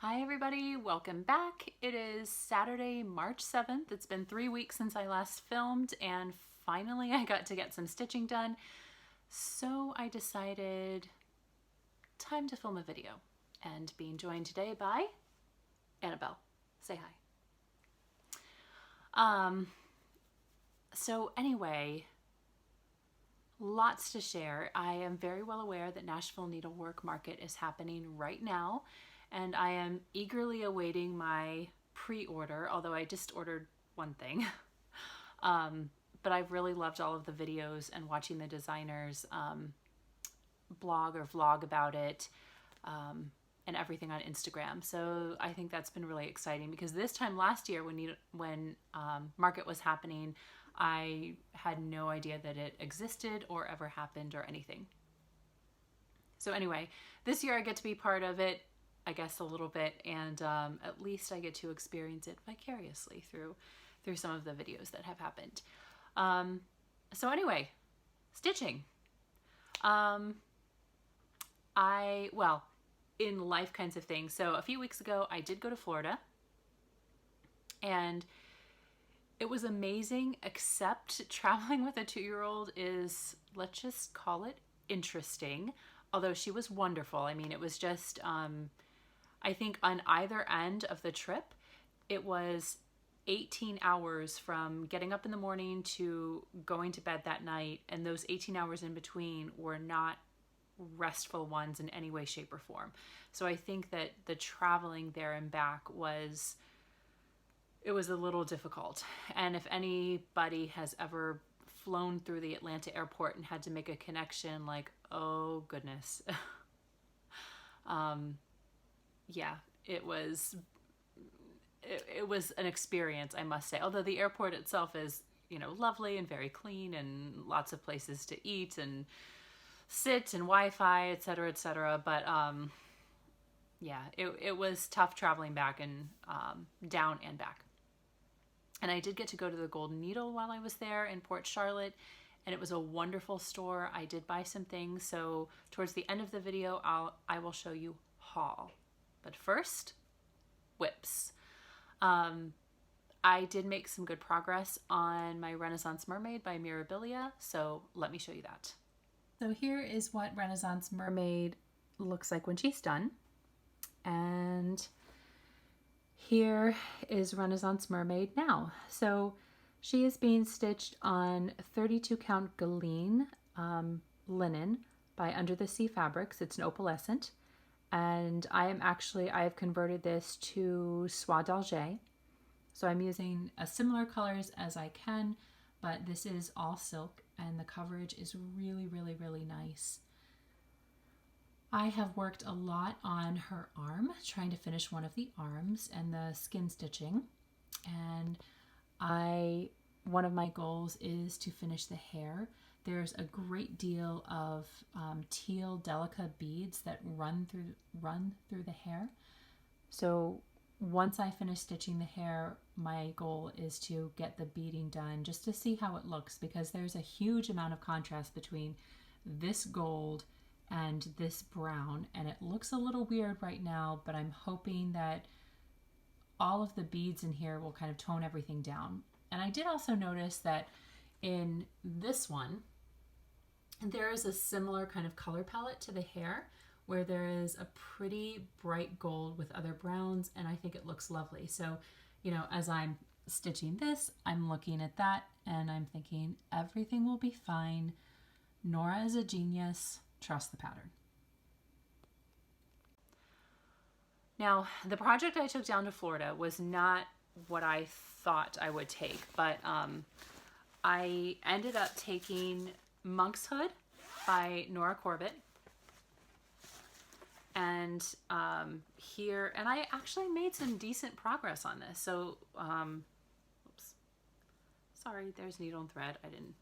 Hi everybody, welcome back. It is Saturday, March 7th. It's been 3 weeks since I last filmed and finally I got to get some stitching done. So I decided time to film a video and being joined today by Annabelle. Say hi. So anyway, lots to share. I am very well aware that Nashville Needlework Market is happening right now, and I am eagerly awaiting my pre-order, although I just ordered one thing. But I've really loved all of the videos and watching the designers blog or vlog about it, and everything on Instagram. So I think that's been really exciting because this time last year when Market was happening, I had no idea that it existed or ever happened or anything. So anyway, this year I get to be part of it, I guess a little bit, and at least I get to experience it vicariously through some of the videos that have happened. So anyway, stitching. In life kinds of things. So a few weeks ago, I did go to Florida, and it was amazing, except traveling with a 2-year-old is, let's just call it, interesting. Although she was wonderful. I mean, it was just, I think on either end of the trip, it was 18 hours from getting up in the morning to going to bed that night. And those 18 hours in between were not restful ones in any way, shape, or form. So I think that the traveling there and back was a little difficult. And if anybody has ever flown through the Atlanta airport and had to make a connection, like, oh goodness. Yeah, it was an experience, I must say. Although the airport itself is, lovely and very clean and lots of places to eat and sit and Wi-Fi, etc., etc. But yeah, it was tough traveling back and down and back. And I did get to go to the Golden Needle while I was there in Port Charlotte, and it was a wonderful store. I did buy some things, so towards the end of the video, I will show you haul. But first, whips. I did make some good progress on my Renaissance Mermaid by Mirabilia, so let me show you that. So here is what Renaissance Mermaid looks like when she's done. And here is Renaissance Mermaid now. So she is being stitched on 32 count galene linen by Under the Sea Fabrics. It's an opalescent. And I have converted this to soie d'Alger. So I'm using as similar colors as I can, but this is all silk and the coverage is really, really, really nice. I have worked a lot on her arm, trying to finish one of the arms and the skin stitching. And one of my goals is to finish the hair. There's a great deal of teal delica beads that run through the hair. So once I finish stitching the hair, my goal is to get the beading done just to see how it looks, because there's a huge amount of contrast between this gold and this brown, and it looks a little weird right now, but I'm hoping that all of the beads in here will kind of tone everything down. And I did also notice that in this one, there is a similar kind of color palette to the hair, where there is a pretty bright gold with other browns, and I think it looks lovely. So, as I'm stitching this, I'm looking at that and I'm thinking everything will be fine. Nora is a genius. Trust the pattern. Now, the project I took down to Florida was not what I thought I would take, but I ended up taking Monkshood by Nora Corbett. And and I actually made some decent progress on this. So, oops, sorry, there's needle and thread. I didn't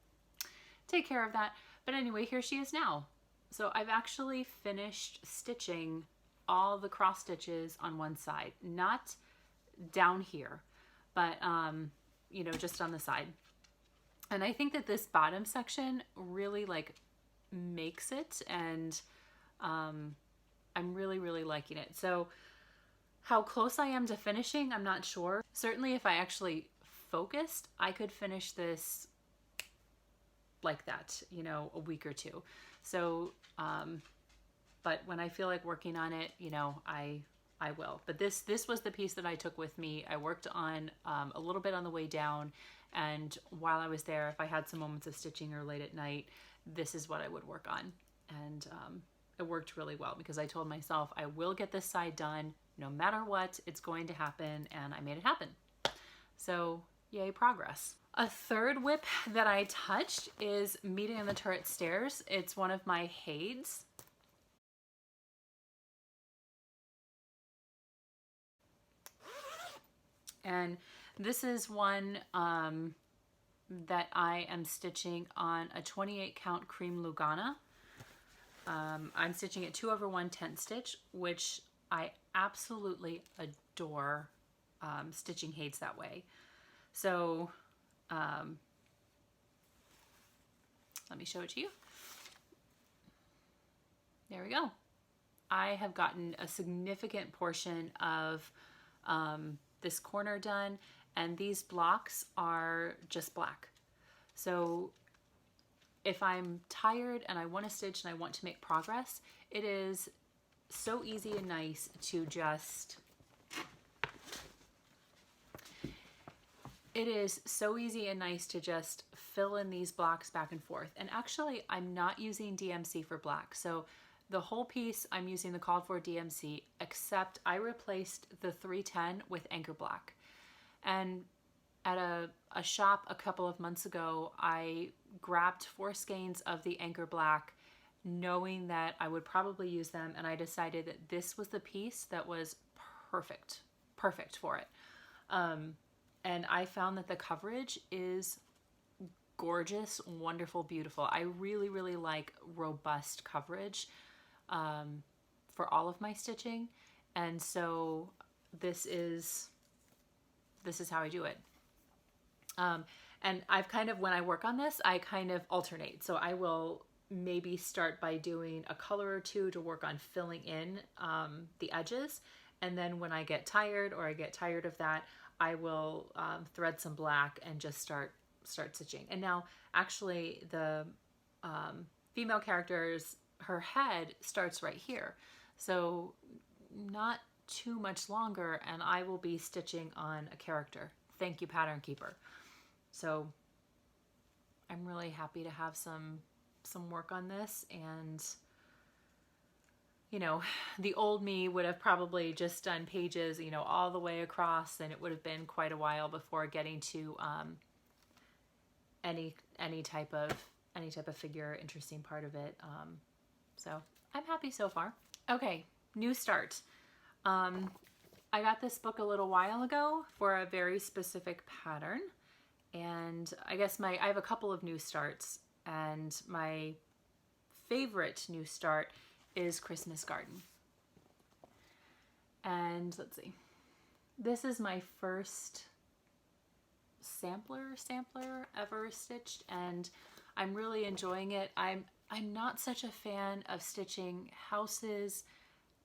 take care of that. But anyway, here she is now. So I've actually finished stitching all the cross stitches on one side, not down here, but, just on the side. And I think that this bottom section really makes it, and I'm really, really liking it. So How close I am to finishing, I'm not sure. Certainly if I actually focused, I could finish this like that, you know, a week or two. So, but when I feel like working on it, you know, I will. But this was the piece that I took with me. I worked on a little bit on the way down, and while I was there, if I had some moments of stitching or late at night, this is what I would work on. And it worked really well because I told myself I will get this side done no matter what, it's going to happen, and I made it happen. So yay, progress. A third whip that I touched is Meeting on the Turret Stairs. It's one of my Hades. And this is one that I am stitching on a 28 count cream Lugana. I'm stitching it 2/110 stitch, which I absolutely adore stitching Hades that way. So let me show it to you. There we go. I have gotten a significant portion of this corner done, and these blocks are just black. So if I'm tired and I want to stitch and I want to make progress, it is so easy and nice to just fill in these blocks back and forth. And actually, I'm not using DMC for black. So the whole piece, I'm using the called for DMC, except I replaced the 310 with Anchor Black. And at a shop a couple of months ago, I grabbed 4 skeins of the Anchor Black, knowing that I would probably use them, and I decided that this was the piece that was perfect for it. And I found that the coverage is gorgeous, wonderful, beautiful. I really, really like robust coverage for all of my stitching, and so this is how I do it. And I've kind of, when I work on this, I kind of alternate. So I will maybe start by doing a color or two to work on filling in the edges, and then when I get tired or I get tired of that, I will thread some black and just start stitching. And now actually the female character's, her head starts right here, so not too much longer, and I will be stitching on a character. Thank you, Pattern Keeper. So I'm really happy to have some work on this. And you know, the old me would have probably just done pages, you know, all the way across, and it would have been quite a while before getting to any type of figure, interesting part of it. So I'm happy so far. Okay, new start. I got this book a little while ago for a very specific pattern, and I guess I have a couple of new starts, and my favorite new start is Christmas Garden. And let's see, this is my first sampler ever stitched, and I'm really enjoying it. I'm not such a fan of stitching houses,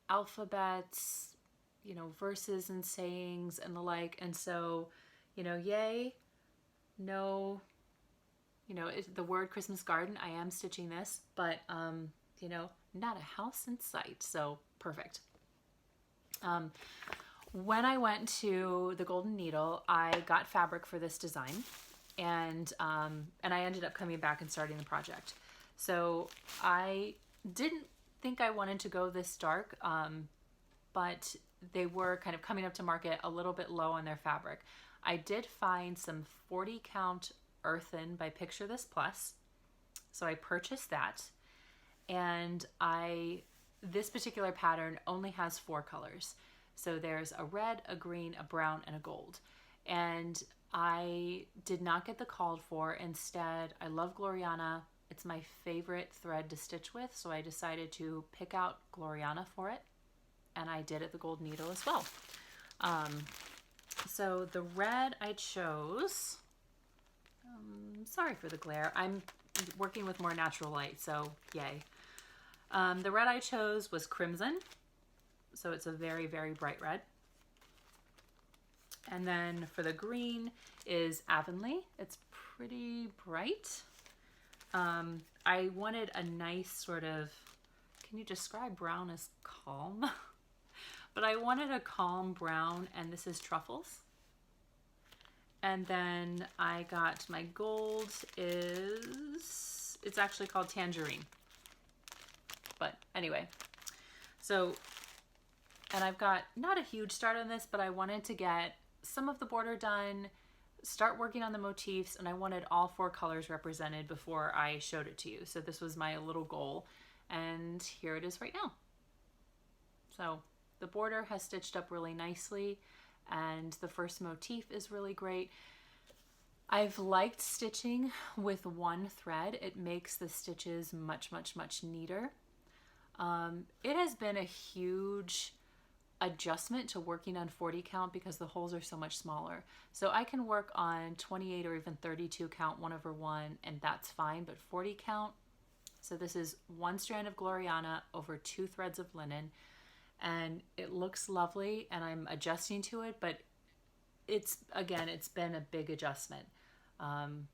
alphabets, you know, verses and sayings and the like, and so, you know, yay, no, you know, the word Christmas Garden, I am stitching this, but you know, not a house in sight, so perfect. When I went to the Golden Needle, I got fabric for this design, and I ended up coming back and starting the project. So I didn't think I wanted to go this dark, but they were kind of coming up to market a little bit low on their fabric. I did find some 40 count earthen by Picture This Plus, so I purchased that. And this particular pattern only has 4 colors. So there's a red, a green, a brown, and a gold. And I did not get the called for. Instead, I love Gloriana. It's my favorite thread to stitch with, so I decided to pick out Gloriana for it. And I did at the Golden Needle as well. So the red I chose, sorry for the glare, I'm working with more natural light, so yay. The red I chose was Crimson, so it's a very, very bright red. And then for the green is Avonlea. It's pretty bright. I wanted a nice sort of, can you describe brown as calm? But I wanted a calm brown, and this is Truffles. And then I got my gold it's actually called Tangerine. But anyway, so, and I've got not a huge start on this, but I wanted to get some of the border done, start working on the motifs, and I wanted all 4 colors represented before I showed it to you. So this was my little goal, and here it is right now. So the border has stitched up really nicely, and the first motif is really great. I've liked stitching with 1 thread. It makes the stitches much, much, much neater. It has been a huge adjustment to working on 40 count because the holes are so much smaller. So I can work on 28 or even 32 count 1/1, and that's fine, but 40 count. So this is 1 strand of Gloriana over 2 threads of linen, and it looks lovely, and I'm adjusting to it, but it's been a big adjustment. And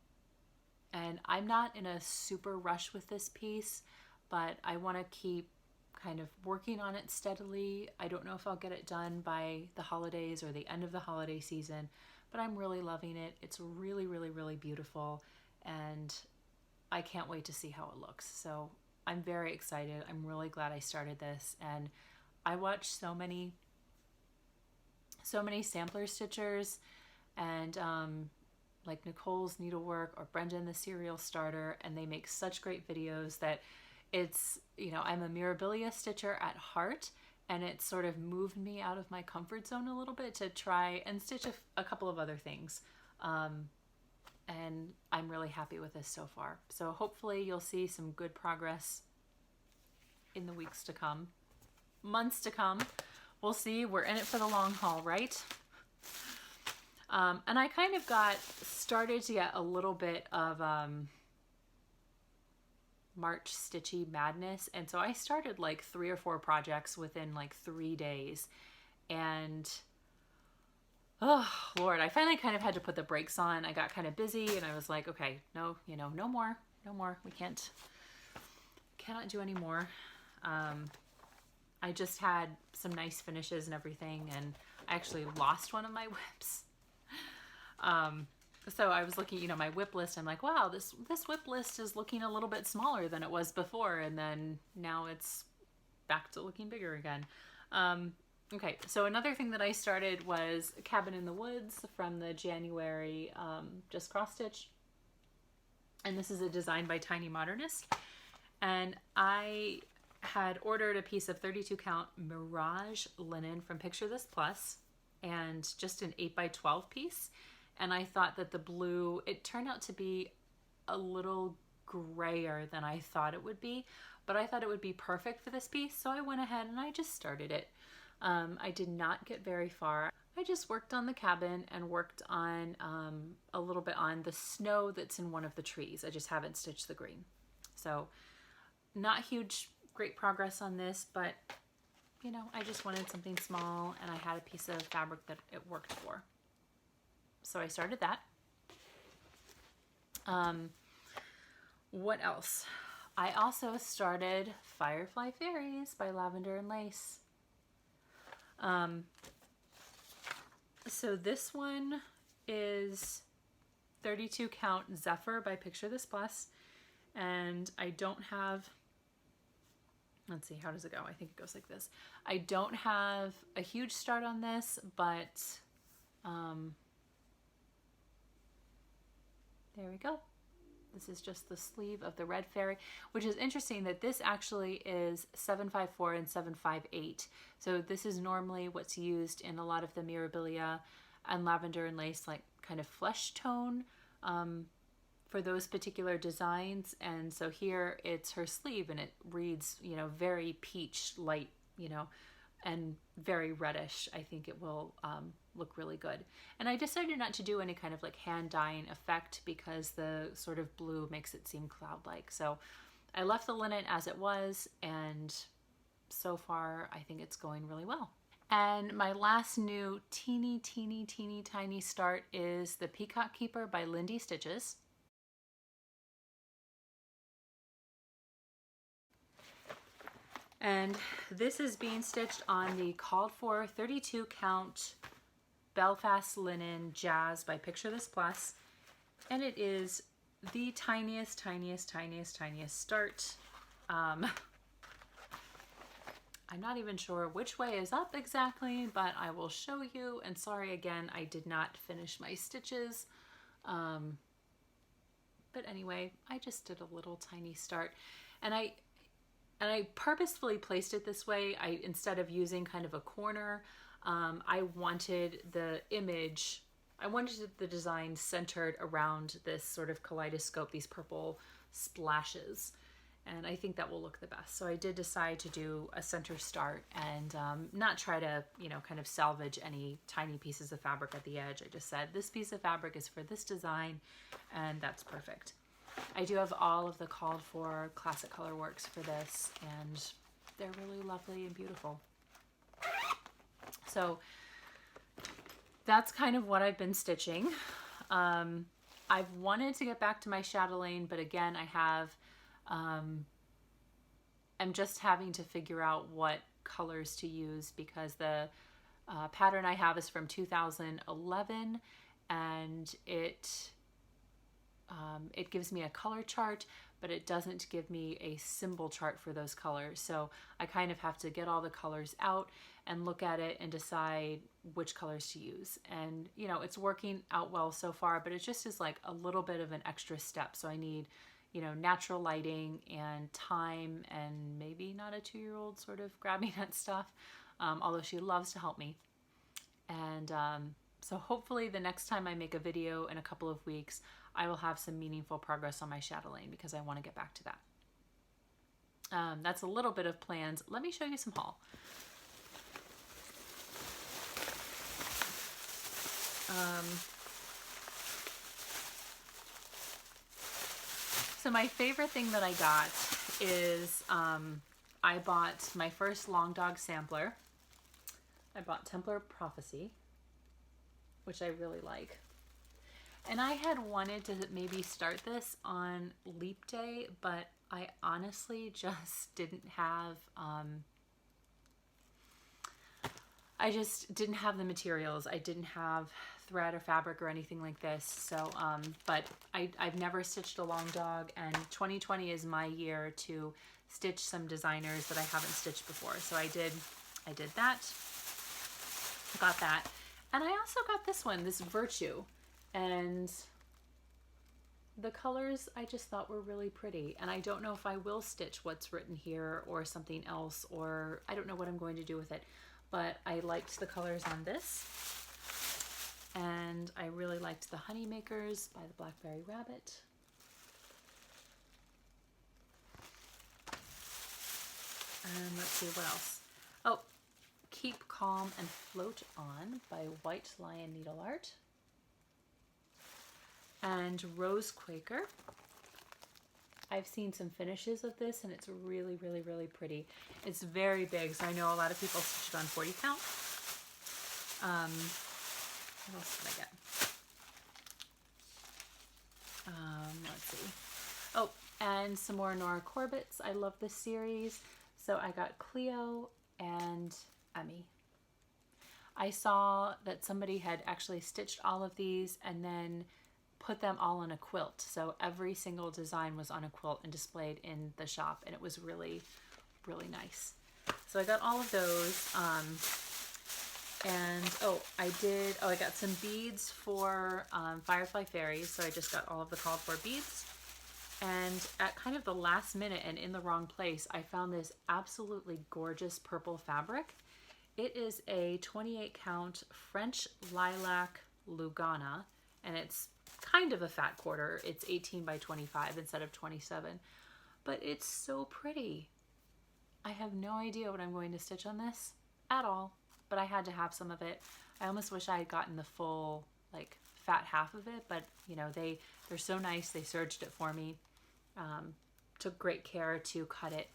I'm not in a super rush with this piece, but I want to keep kind of working on it steadily. I don't know if I'll get it done by the holidays or the end of the holiday season, but I'm really loving it. It's really, really, really beautiful, and I can't wait to see how it looks. So I'm very excited. I'm really glad I started this, and I watched so many sampler stitchers, and like Nicole's Needlework or Brendan the Serial Starter, and they make such great videos that it's, you know, I'm a Mirabilia stitcher at heart, and it sort of moved me out of my comfort zone a little bit to try and stitch a couple of other things. And I'm really happy with this so far. So hopefully you'll see some good progress in the weeks to come, months to come. We'll see. We're in it for the long haul, right? And I kind of started to get a little bit of March stitchy madness, and so I started like 3 or 4 projects within like 3 days, and oh Lord, I finally kind of had to put the brakes on. I got kind of busy, and I was like, okay, no, you know, no more. We cannot do any more. I just had some nice finishes and everything, and I actually lost one of my whips. So I was looking, you know, my whip list. I'm like, wow, this whip list is looking a little bit smaller than it was before, and then now it's back to looking bigger again. Okay, so another thing that I started was Cabin in the Woods from the January Just Cross Stitch, and this is a design by Tiny Modernist, and I had ordered a piece of 32 count Mirage linen from Picture This Plus, and just an 8x12 piece. And I thought that the blue, it turned out to be a little grayer than I thought it would be, but I thought it would be perfect for this piece. So I went ahead and I just started it. I did not get very far. I just worked on the cabin and worked on a little bit on the snow that's in one of the trees. I just haven't stitched the green. So not huge, great progress on this, but you know, I just wanted something small, and I had a piece of fabric that it worked for. So I started that. What else? I also started Firefly Fairies by Lavender and Lace. So this one is 32 count Zephyr by Picture This Plus, and I don't have, let's see, how does it go? I think it goes like this. I don't have a huge start on this, but there we go. This is just the sleeve of the red fairy, which is interesting that this actually is 754 and 758. So this is normally what's used in a lot of the Mirabilia and Lavender and Lace, like kind of flesh tone for those particular designs. And so here it's her sleeve, and it reads, you know, very peach light, you know, and very reddish. I think it will look really good. And I decided not to do any kind of like hand dyeing effect because the sort of blue makes it seem cloud-like. So I left the linen as it was, and so far I think it's going really well. And my last new teeny tiny start is the Peacock Keeper by Lindy Stitches. And this is being stitched on the called for 32 count Belfast linen Jazz by Picture This Plus. And it is the tiniest start. I'm not even sure which way is up exactly, but I will show you. And sorry again, I did not finish my stitches. But anyway, I just did a little tiny start. And I purposefully placed it this way. Instead of using kind of a corner, I wanted the image, I wanted the design centered around this sort of kaleidoscope, these purple splashes. And I think that will look the best. So I did decide to do a center start and not try to, you know, kind of salvage any tiny pieces of fabric at the edge. I just said this piece of fabric is for this design, and that's perfect. I do have all of the called for classic color works for this, and they're really lovely and beautiful. So that's kind of what I've been stitching. I've wanted to get back to my chatelaine, but again, I have I'm just having to figure out what colors to use because the pattern I have is from 2011, and it gives me a color chart, but it doesn't give me a symbol chart for those colors. So I kind of have to get all the colors out and look at it and decide which colors to use. And you know, it's working out well so far, but it just is like a little bit of an extra step. So I need, you know, natural lighting and time, and maybe not a 2-year-old sort of grabbing at stuff, although she loves to help me. And so hopefully the next time I make a video in a couple of weeks, I will have some meaningful progress on my chatelaine because I want to get back to that. That's a little bit of plans. Let me show you some haul. So my favorite thing that I got is I bought my first Long Dog sampler. I bought Templar Prophecy, which I really like. And I had wanted to maybe start this on Leap Day, but I honestly just didn't have, I just didn't have the materials. I didn't have thread or fabric or anything like this. So, but I've never stitched a Long Dog, and 2020 is my year to stitch some designers that I haven't stitched before. So I did that, got that. And I also got this one, this Virtue. And the colors I just thought were really pretty. And I don't know if I will stitch what's written here or something else, or I don't know what I'm going to do with it. But I liked the colors on this. And I really liked the Honey Makers by the Blackberry Rabbit. And let's see what else. Oh, Keep Calm and Float On by White Lion Needle Art. And Rose Quaker. I've seen some finishes of this, and it's really pretty. It's very big, so I know a lot of people stitch it on 40 count. What else did I get? Let's see. Oh, and some more Nora Corbetts. I love this series. So I got Cleo and Emmy. I saw that somebody had actually stitched all of these and then put them all on a quilt. So every single design was on a quilt and displayed in the shop, and it was really nice. So I got all of those. And I got some beads for Firefly Fairies. So I just got all of the called for beads. And at kind of the last minute and in the wrong place, I found this absolutely gorgeous purple fabric. It is a 28 count French lilac Lugana, and it's kind of a fat quarter. It's 18 by 25 instead of 27, but it's so pretty. I have no idea what I'm going to stitch on this at all, but I had to have some of it. I almost wish I had gotten the full like fat half of it, but you know, they're so nice. They serged it for me. Took great care to cut it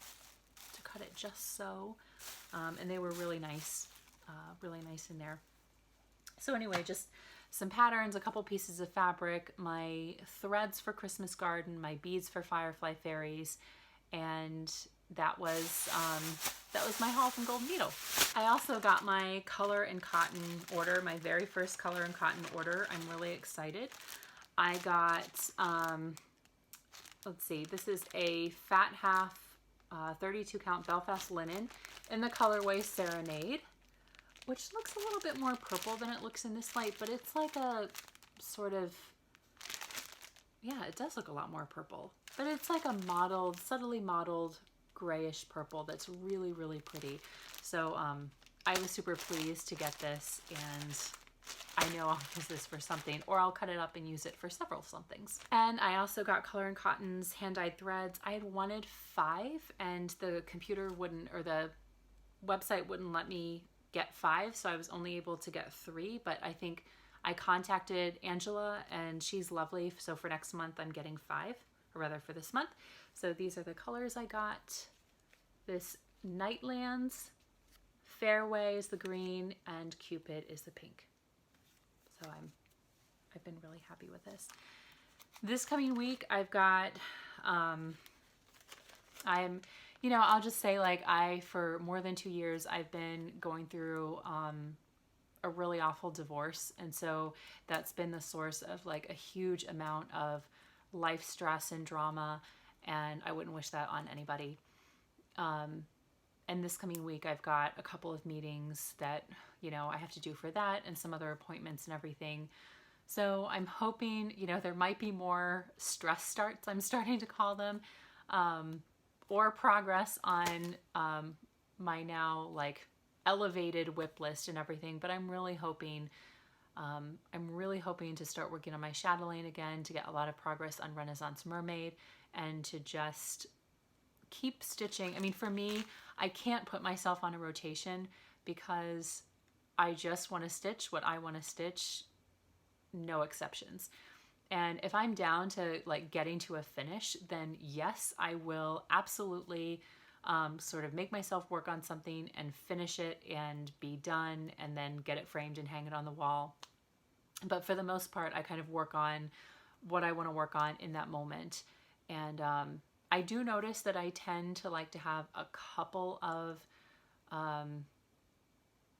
just so, and they were really nice. really nice in there. So anyway, just some patterns, a couple pieces of fabric, my threads for Christmas Garden, my beads for Firefly Fairies, and that was my haul from Golden Needle. I also got my color and cotton order, my very first color and cotton order. I'm really excited. I got, let's see, this is a fat half 32 count Belfast linen in the colorway Serenade, which looks a little bit more purple than it looks in this light, but it's like a sort of, yeah, it does look a lot more purple, but it's like a mottled, subtly mottled grayish purple that's really, really pretty. So I was super pleased to get this, and I know I'll use this for something, or I'll cut it up and use it for several somethings. And I also got Color and Cotton's hand-dyed threads. I had wanted 5, and the computer wouldn't, or the website wouldn't let me get 5, so I was only able to get 3, but I think I contacted Angela, and she's lovely, so for next month I'm getting 5, or rather for this month. So these are the colors I got. This Nightlands, Fairway is the green, and Cupid is the pink. So I've been really happy with this. This coming week I've got, you know, I'll just say, like, for more than 2 years, I've been going through a really awful divorce. And so that's been the source of like a huge amount of life stress and drama. And I wouldn't wish that on anybody. And this coming week, I've got a couple of meetings that, you know, I have to do for that, and some other appointments and everything. So I'm hoping, you know, there might be more stress starts, I'm starting to call them, or progress on my now like elevated WIP list and everything. But I'm really hoping to start working on my chatelaine again, to get a lot of progress on Renaissance Mermaid, and to just keep stitching. I mean, for me, I can't put myself on a rotation because I just want to stitch what I want to stitch, no exceptions. And if I'm down to like getting to a finish, then yes, I will absolutely sort of make myself work on something and finish it and be done, and then get it framed and hang it on the wall. But for the most part, I kind of work on what I want to work on in that moment. And I do notice that I tend to like to have a couple of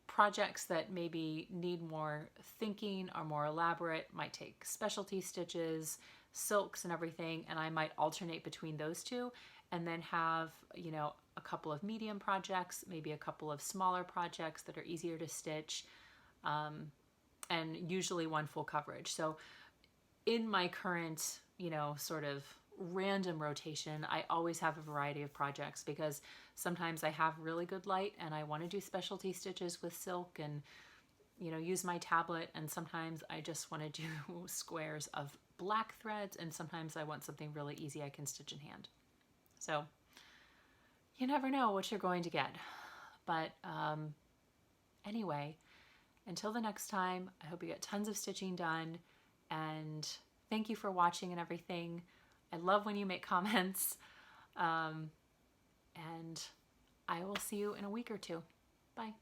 projects that maybe need more thinking or more elaborate, might take specialty stitches, silks and everything, and I might alternate between those two, and then have, you know, a couple of medium projects, maybe a couple of smaller projects that are easier to stitch, and usually one full coverage. So in my current, you know, sort of random rotation, I always have a variety of projects, because sometimes I have really good light and I want to do specialty stitches with silk and, you know, use my tablet, and sometimes I just want to do squares of black threads, and sometimes I want something really easy I can stitch in hand. So you never know what you're going to get. But anyway, until the next time, I hope you get tons of stitching done, and thank you for watching and everything. I love when you make comments, and I will see you in a week or two. Bye.